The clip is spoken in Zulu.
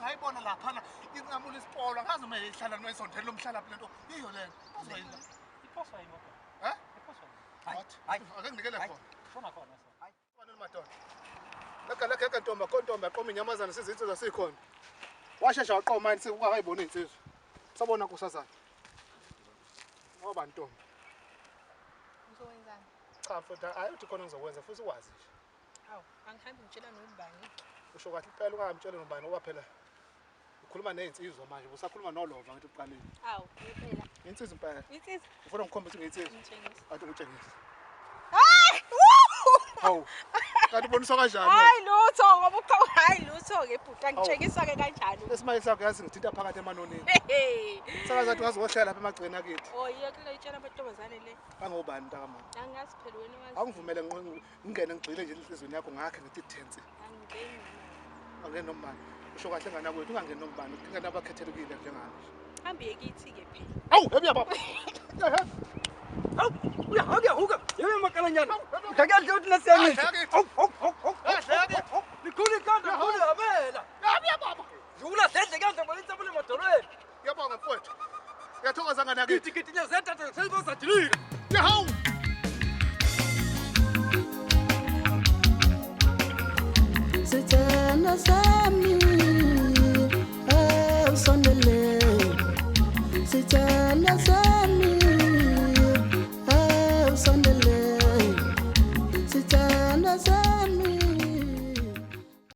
ngayibona laphana inqamula isipolo ngazi uma ihlala noyisondela lomhlala phela nto iyo lento uzoyina Iphoswa imoto. Iphoswa. hayi ake nginikele khona Khona khona sir. hayi fanele madoda leka ntomba aqoma inyamazana sizinsizwa sikhona washesha waqoma manje sekungakayibona insizwa sabona kusazana ngoba ntombi Ngizowenzani? cha mfowethu hayi uthi khona ngizokwenza futhi ukwazi nje Hawu, angihambi ngitshela nombani. usho kahle impela ungamtshela nobani ngoba phela ukhuluma nezinsizwa manje usakhuluma nolova ngithi uqalile Hawu, ngempela. insizwa impela Insizwa. ufuna ngikhombise ngiyitsizwa Ngitshengisa. athi ngitshengise Hayi! hawu kanti uboniswa kanjani Hayi lutho ngoba hayi lutho ke bhuti angitshengisa ke kanjani. lesimanje sakho yazi ngithinta phakathi emanonini Hey. sakazathi ungazohlela lapha emagcini akithi Oh, yekule itshela amantombazane le. angobani ntakamama Angazi phela wena wazi. angivumele ngingene ngigcile nje enhlizweni yakho ngakhe ngithi thensi Angingeni. angene nombani usho kahle ngana kwethu ungangeni nombani ingane abakhethelekile njengami Hambi yekithi ke phela. hawu hebuya baba Hawu, uyahuka. Yebo makalanyana. Ngakade uthi nasiyamisa. Hawu. Likhulu ikhanda khulu yabela. hebuya baba Dlula sedle kanje bolisa bule madolweni. yabonga mfowethu ngiyathokoza ngana kithi Itikiti nyezethatha selibosajilika.